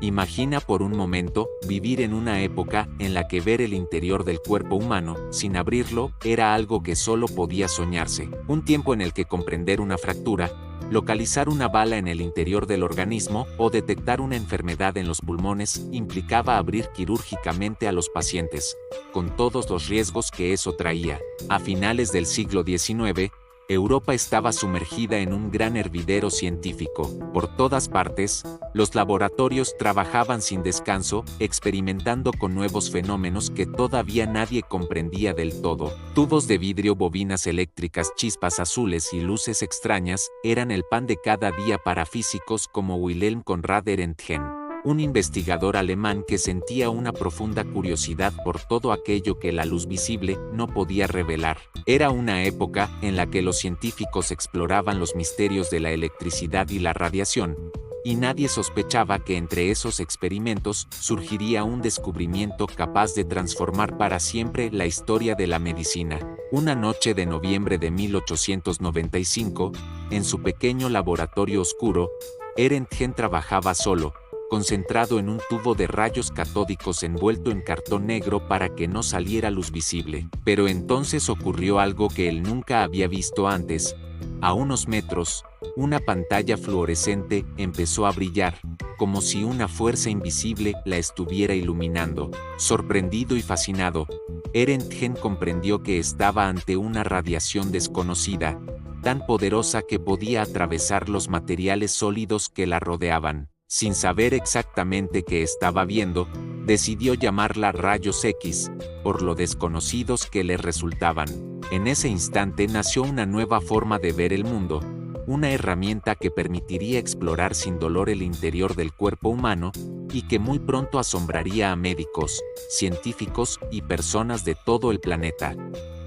Imagina por un momento vivir en una época en la que ver el interior del cuerpo humano, sin abrirlo, era algo que solo podía soñarse. Un tiempo en el que comprender una fractura, localizar una bala en el interior del organismo o detectar una enfermedad en los pulmones implicaba abrir quirúrgicamente a los pacientes, con todos los riesgos que eso traía. A finales del siglo XIX, Europa estaba sumergida en un gran hervidero científico. Por todas partes, los laboratorios trabajaban sin descanso, experimentando con nuevos fenómenos que todavía nadie comprendía del todo. Tubos de vidrio, bobinas eléctricas, chispas azules y luces extrañas eran el pan de cada día para físicos como Wilhelm Conrad Röntgen, un investigador alemán que sentía una profunda curiosidad por todo aquello que la luz visible no podía revelar. Era una época en la que los científicos exploraban los misterios de la electricidad y la radiación, y nadie sospechaba que entre esos experimentos surgiría un descubrimiento capaz de transformar para siempre la historia de la medicina. Una noche de noviembre de 1895, en su pequeño laboratorio oscuro, Röntgen trabajaba solo, concentrado en un tubo de rayos catódicos envuelto en cartón negro para que no saliera luz visible. Pero entonces ocurrió algo que él nunca había visto antes. A unos metros, una pantalla fluorescente empezó a brillar, como si una fuerza invisible la estuviera iluminando. Sorprendido y fascinado, Röntgen comprendió que estaba ante una radiación desconocida, tan poderosa que podía atravesar los materiales sólidos que la rodeaban. Sin saber exactamente qué estaba viendo, decidió llamarla rayos X, por lo desconocidos que le resultaban. En ese instante nació una nueva forma de ver el mundo, una herramienta que permitiría explorar sin dolor el interior del cuerpo humano, y que muy pronto asombraría a médicos, científicos y personas de todo el planeta.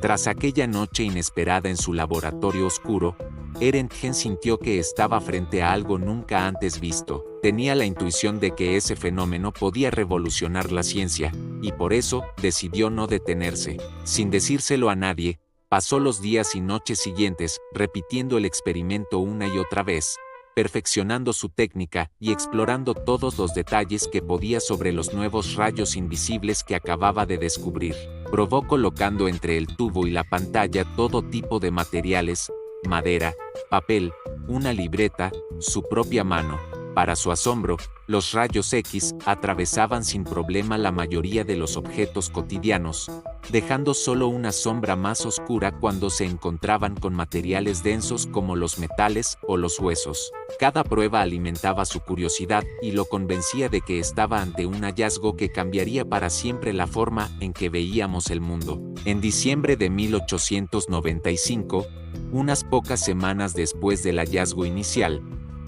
Tras aquella noche inesperada en su laboratorio oscuro, Röntgen sintió que estaba frente a algo nunca antes visto. Tenía la intuición de que ese fenómeno podía revolucionar la ciencia, y por eso decidió no detenerse. Sin decírselo a nadie, pasó los días y noches siguientes repitiendo el experimento una y otra vez, perfeccionando su técnica y explorando todos los detalles que podía sobre los nuevos rayos invisibles que acababa de descubrir. Probó colocando entre el tubo y la pantalla todo tipo de materiales, madera, papel, una libreta, su propia mano. Para su asombro, los rayos X atravesaban sin problema la mayoría de los objetos cotidianos, dejando solo una sombra más oscura cuando se encontraban con materiales densos como los metales o los huesos. Cada prueba alimentaba su curiosidad y lo convencía de que estaba ante un hallazgo que cambiaría para siempre la forma en que veíamos el mundo. En diciembre de 1895, unas pocas semanas después del hallazgo inicial,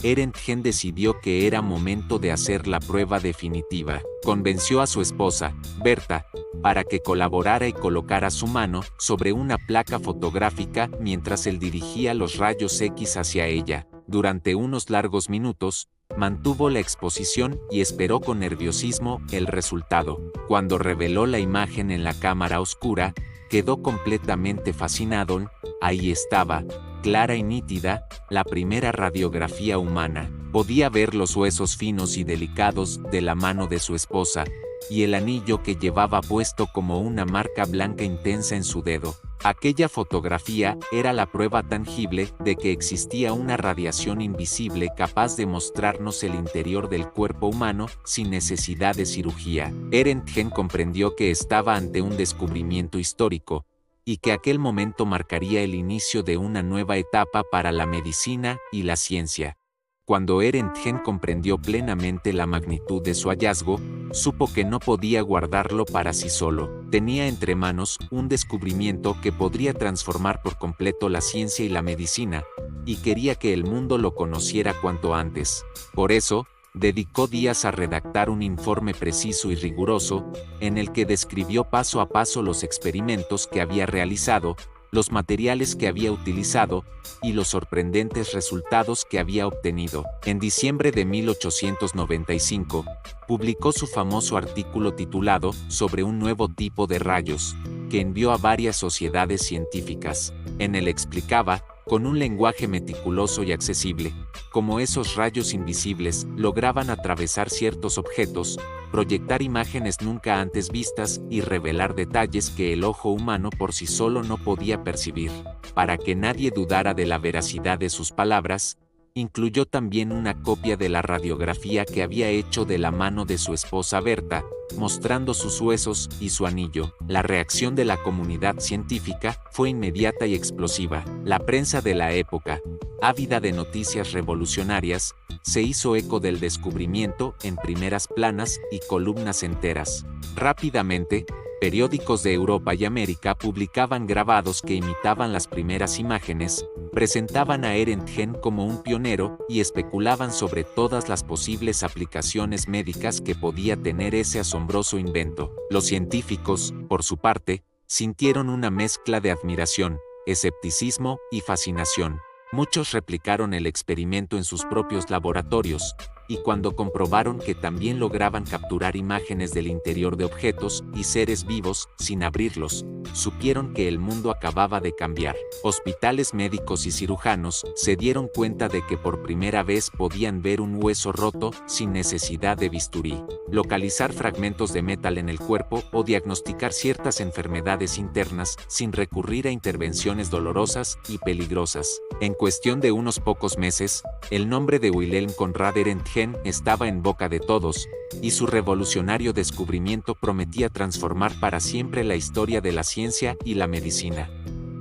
Röntgen decidió que era momento de hacer la prueba definitiva. Convenció a su esposa, Berta, para que colaborara y colocara su mano sobre una placa fotográfica mientras él dirigía los rayos X hacia ella. Durante unos largos minutos, mantuvo la exposición y esperó con nerviosismo el resultado. Cuando reveló la imagen en la cámara oscura, quedó completamente fascinado. Ahí estaba, clara y nítida, la primera radiografía humana. Podía ver los huesos finos y delicados de la mano de su esposa, y el anillo que llevaba puesto como una marca blanca intensa en su dedo. Aquella fotografía era la prueba tangible de que existía una radiación invisible capaz de mostrarnos el interior del cuerpo humano sin necesidad de cirugía. Röntgen comprendió que estaba ante un descubrimiento histórico, y que aquel momento marcaría el inicio de una nueva etapa para la medicina y la ciencia. Cuando Röntgen comprendió plenamente la magnitud de su hallazgo, supo que no podía guardarlo para sí solo. Tenía entre manos un descubrimiento que podría transformar por completo la ciencia y la medicina, y quería que el mundo lo conociera cuanto antes. Por eso, dedicó días a redactar un informe preciso y riguroso, en el que describió paso a paso los experimentos que había realizado, los materiales que había utilizado, y los sorprendentes resultados que había obtenido. En diciembre de 1895, publicó su famoso artículo titulado «Sobre un nuevo tipo de rayos», que envió a varias sociedades científicas. En él explicaba, con un lenguaje meticuloso y accesible, como esos rayos invisibles lograban atravesar ciertos objetos, proyectar imágenes nunca antes vistas y revelar detalles que el ojo humano por sí solo no podía percibir. Para que nadie dudara de la veracidad de sus palabras, incluyó también una copia de la radiografía que había hecho de la mano de su esposa Berta, mostrando sus huesos y su anillo. La reacción de la comunidad científica fue inmediata y explosiva. La prensa de la época, ávida de noticias revolucionarias, se hizo eco del descubrimiento en primeras planas y columnas enteras. Rápidamente, periódicos de Europa y América publicaban grabados que imitaban las primeras imágenes, presentaban a Röntgen como un pionero y especulaban sobre todas las posibles aplicaciones médicas que podía tener ese asombroso invento. Los científicos, por su parte, sintieron una mezcla de admiración, escepticismo y fascinación. Muchos replicaron el experimento en sus propios laboratorios, y cuando comprobaron que también lograban capturar imágenes del interior de objetos y seres vivos sin abrirlos, supieron que el mundo acababa de cambiar. Hospitales médicos y cirujanos se dieron cuenta de que por primera vez podían ver un hueso roto sin necesidad de bisturí, localizar fragmentos de metal en el cuerpo o diagnosticar ciertas enfermedades internas sin recurrir a intervenciones dolorosas y peligrosas. En cuestión de unos pocos meses, el nombre de Wilhelm Conrad Röntgen estaba en boca de todos, y su revolucionario descubrimiento prometía transformar para siempre la historia de la ciencia y la medicina.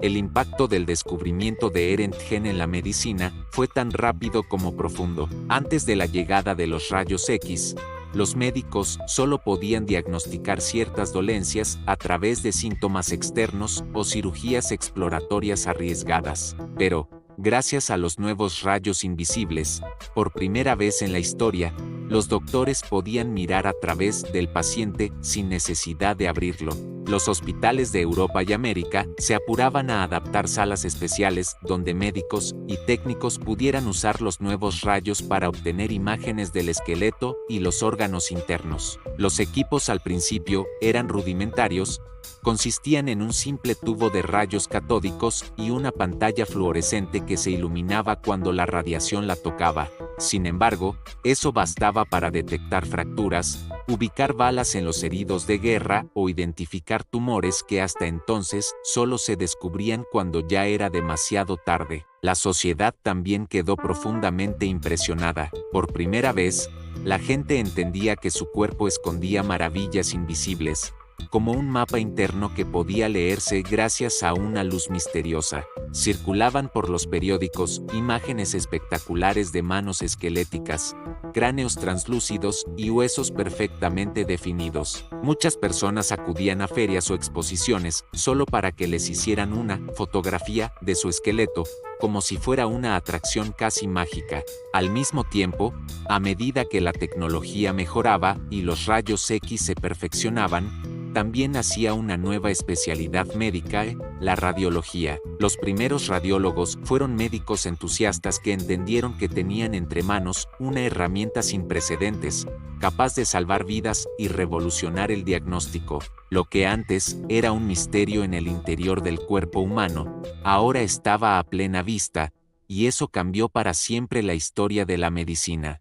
El impacto del descubrimiento de Röntgen en la medicina fue tan rápido como profundo. Antes de la llegada de los rayos X, los médicos solo podían diagnosticar ciertas dolencias a través de síntomas externos o cirugías exploratorias arriesgadas. Pero, gracias a los nuevos rayos invisibles, por primera vez en la historia, los doctores podían mirar a través del paciente sin necesidad de abrirlo. Los hospitales de Europa y América se apuraban a adaptar salas especiales donde médicos y técnicos pudieran usar los nuevos rayos para obtener imágenes del esqueleto y los órganos internos. Los equipos al principio eran rudimentarios, consistían en un simple tubo de rayos catódicos y una pantalla fluorescente que se iluminaba cuando la radiación la tocaba. Sin embargo, eso bastaba para detectar fracturas, ubicar balas en los heridos de guerra o identificar tumores que hasta entonces solo se descubrían cuando ya era demasiado tarde. La sociedad también quedó profundamente impresionada. Por primera vez, la gente entendía que su cuerpo escondía maravillas invisibles, como un mapa interno que podía leerse gracias a una luz misteriosa. Circulaban por los periódicos imágenes espectaculares de manos esqueléticas, cráneos translúcidos y huesos perfectamente definidos. Muchas personas acudían a ferias o exposiciones solo para que les hicieran una fotografía de su esqueleto, como si fuera una atracción casi mágica. Al mismo tiempo, a medida que la tecnología mejoraba y los rayos X se perfeccionaban, también nacía una nueva especialidad médica, la radiología. Los primeros radiólogos fueron médicos entusiastas que entendieron que tenían entre manos una herramienta sin precedentes, capaz de salvar vidas y revolucionar el diagnóstico. Lo que antes era un misterio en el interior del cuerpo humano, ahora estaba a plena vista, y eso cambió para siempre la historia de la medicina.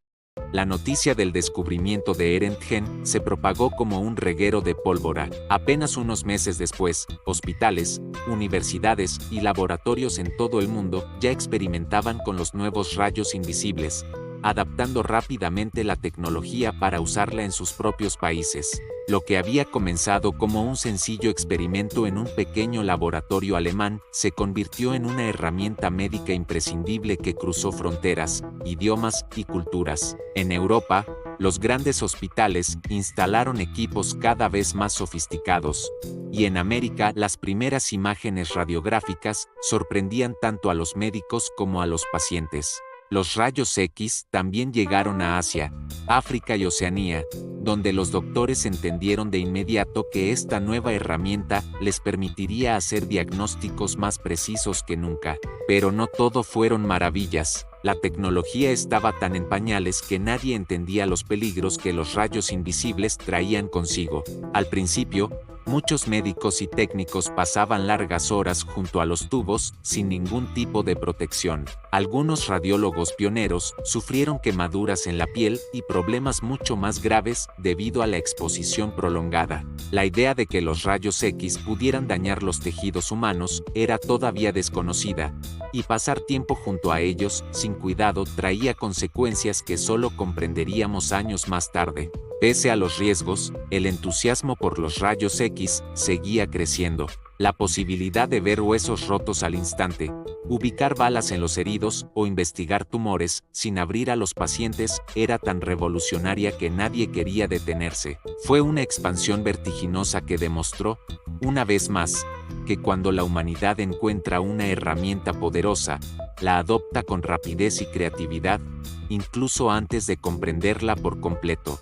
La noticia del descubrimiento de Röntgen se propagó como un reguero de pólvora. Apenas unos meses después, hospitales, universidades y laboratorios en todo el mundo ya experimentaban con los nuevos rayos invisibles, adaptando rápidamente la tecnología para usarla en sus propios países. Lo que había comenzado como un sencillo experimento en un pequeño laboratorio alemán se convirtió en una herramienta médica imprescindible que cruzó fronteras, idiomas y culturas. En Europa, los grandes hospitales instalaron equipos cada vez más sofisticados, y en América las primeras imágenes radiográficas sorprendían tanto a los médicos como a los pacientes. Los rayos X también llegaron a Asia, África y Oceanía, donde los doctores entendieron de inmediato que esta nueva herramienta les permitiría hacer diagnósticos más precisos que nunca. Pero no todo fueron maravillas. La tecnología estaba tan en pañales que nadie entendía los peligros que los rayos invisibles traían consigo. Al principio, Muchos médicos y técnicos pasaban largas horas junto a los tubos sin ningún tipo de protección. Algunos radiólogos pioneros sufrieron quemaduras en la piel y problemas mucho más graves debido a la exposición prolongada. La idea de que los rayos X pudieran dañar los tejidos humanos era todavía desconocida, y pasar tiempo junto a ellos sin cuidado traía consecuencias que solo comprenderíamos años más tarde. Pese a los riesgos, el entusiasmo por los rayos X seguía creciendo. La posibilidad de ver huesos rotos al instante, ubicar balas en los heridos o investigar tumores sin abrir a los pacientes era tan revolucionaria que nadie quería detenerse. Fue una expansión vertiginosa que demostró, una vez más, que cuando la humanidad encuentra una herramienta poderosa, la adopta con rapidez y creatividad, incluso antes de comprenderla por completo.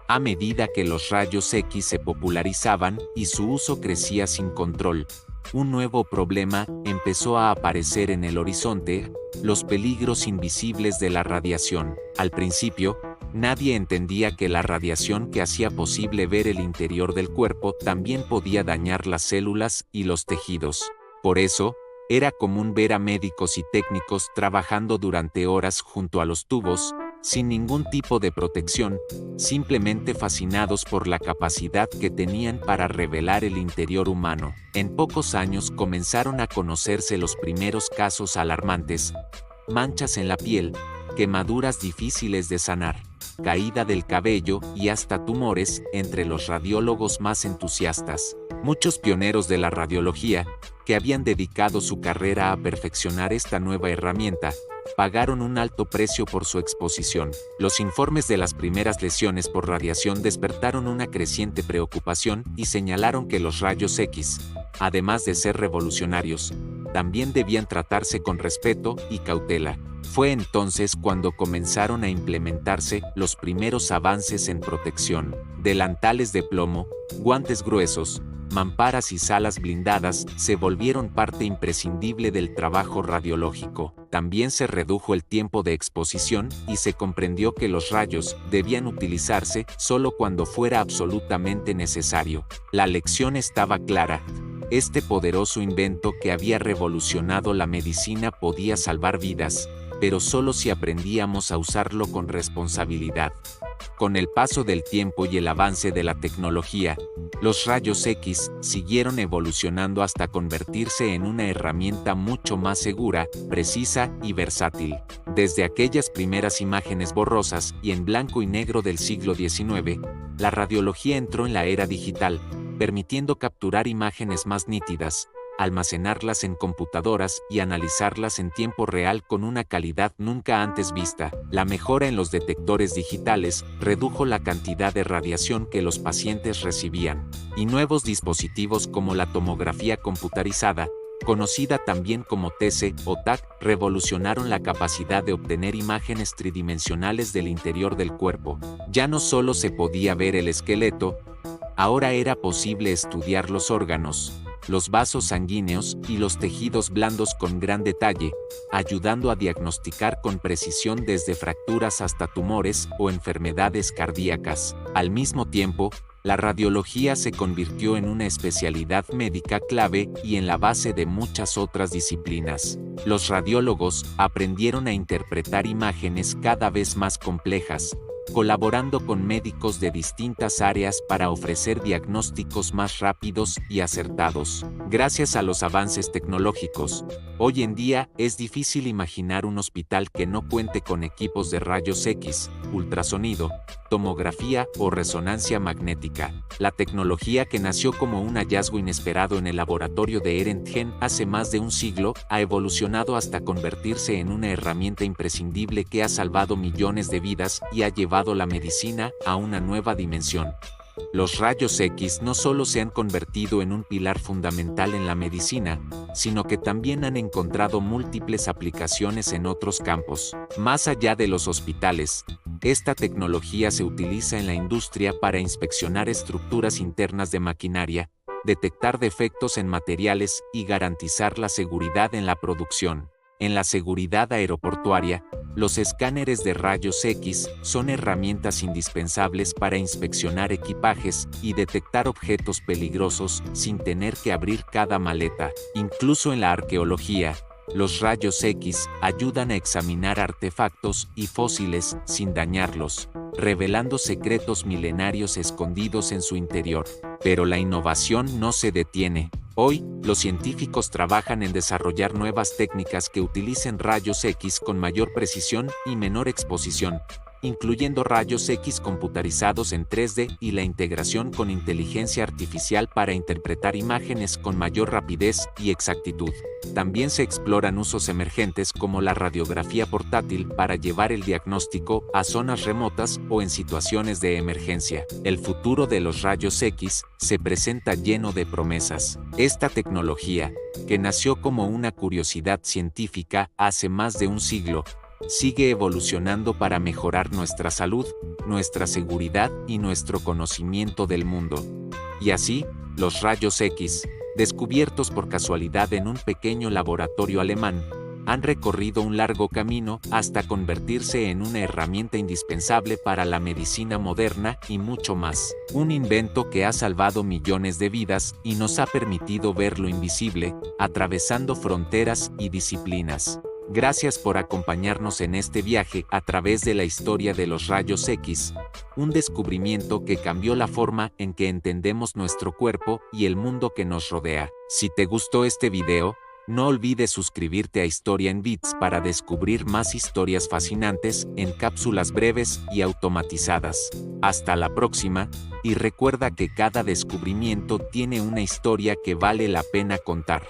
A medida que los rayos X se popularizaban y su uso crecía sin control, un nuevo problema empezó a aparecer en el horizonte: los peligros invisibles de la radiación. Al principio, nadie entendía que la radiación que hacía posible ver el interior del cuerpo también podía dañar las células y los tejidos. Por eso, era común ver a médicos y técnicos trabajando durante horas junto a los tubos, sin ningún tipo de protección, simplemente fascinados por la capacidad que tenían para revelar el interior humano. En pocos años comenzaron a conocerse los primeros casos alarmantes: manchas en la piel, quemaduras difíciles de sanar, caída del cabello y hasta tumores entre los radiólogos más entusiastas. Muchos pioneros de la radiología, que habían dedicado su carrera a perfeccionar esta nueva herramienta, pagaron un alto precio por su exposición. Los informes de las primeras lesiones por radiación despertaron una creciente preocupación y señalaron que los rayos X, además de ser revolucionarios, también debían tratarse con respeto y cautela. Fue entonces cuando comenzaron a implementarse los primeros avances en protección. Delantales de plomo, guantes gruesos, mamparas y salas blindadas se volvieron parte imprescindible del trabajo radiológico. También se redujo el tiempo de exposición y se comprendió que los rayos debían utilizarse solo cuando fuera absolutamente necesario. La lección estaba clara: este poderoso invento que había revolucionado la medicina podía salvar vidas, pero solo si aprendíamos a usarlo con responsabilidad. Con el paso del tiempo y el avance de la tecnología, los rayos X siguieron evolucionando hasta convertirse en una herramienta mucho más segura, precisa y versátil. Desde aquellas primeras imágenes borrosas y en blanco y negro del siglo XIX, la radiología entró en la era digital, permitiendo capturar imágenes más nítidas, almacenarlas en computadoras y analizarlas en tiempo real con una calidad nunca antes vista. La mejora en los detectores digitales redujo la cantidad de radiación que los pacientes recibían, y nuevos dispositivos como la tomografía computarizada, conocida también como TC o TAC, revolucionaron la capacidad de obtener imágenes tridimensionales del interior del cuerpo. Ya no solo se podía ver el esqueleto, ahora era posible estudiar los órganos, los vasos sanguíneos y los tejidos blandos con gran detalle, ayudando a diagnosticar con precisión desde fracturas hasta tumores o enfermedades cardíacas. Al mismo tiempo, la radiología se convirtió en una especialidad médica clave y en la base de muchas otras disciplinas. Los radiólogos aprendieron a interpretar imágenes cada vez más complejas, colaborando con médicos de distintas áreas para ofrecer diagnósticos más rápidos y acertados. Gracias a los avances tecnológicos, hoy en día es difícil imaginar un hospital que no cuente con equipos de rayos X, ultrasonido, tomografía o resonancia magnética. La tecnología, que nació como un hallazgo inesperado en el laboratorio de Röntgen hace más de un siglo, ha evolucionado hasta convertirse en una herramienta imprescindible que ha salvado millones de vidas y ha llevado la medicina a una nueva dimensión. Los rayos X no solo se han convertido en un pilar fundamental en la medicina, sino que también han encontrado múltiples aplicaciones en otros campos. Más allá de los hospitales, esta tecnología se utiliza en la industria para inspeccionar estructuras internas de maquinaria, detectar defectos en materiales y garantizar la seguridad en la producción. En la seguridad aeroportuaria, Los escáneres de rayos X son herramientas indispensables para inspeccionar equipajes y detectar objetos peligrosos sin tener que abrir cada maleta. Incluso en la arqueología, los rayos X ayudan a examinar artefactos y fósiles sin dañarlos, revelando secretos milenarios escondidos en su interior. Pero la innovación no se detiene. Hoy, los científicos trabajan en desarrollar nuevas técnicas que utilicen rayos X con mayor precisión y menor exposición, incluyendo rayos X computarizados en 3D y la integración con inteligencia artificial para interpretar imágenes con mayor rapidez y exactitud. También se exploran usos emergentes como la radiografía portátil para llevar el diagnóstico a zonas remotas o en situaciones de emergencia. El futuro de los rayos X se presenta lleno de promesas. Esta tecnología, que nació como una curiosidad científica hace más de un siglo, sigue evolucionando para mejorar nuestra salud, nuestra seguridad y nuestro conocimiento del mundo. Y así, los rayos X, descubiertos por casualidad en un pequeño laboratorio alemán, han recorrido un largo camino hasta convertirse en una herramienta indispensable para la medicina moderna y mucho más. Un invento que ha salvado millones de vidas y nos ha permitido ver lo invisible, atravesando fronteras y disciplinas. Gracias por acompañarnos en este viaje a través de la historia de los rayos X, un descubrimiento que cambió la forma en que entendemos nuestro cuerpo y el mundo que nos rodea. Si te gustó este video, no olvides suscribirte a Historia en Bits para descubrir más historias fascinantes en cápsulas breves y automatizadas. Hasta la próxima, y recuerda que cada descubrimiento tiene una historia que vale la pena contar.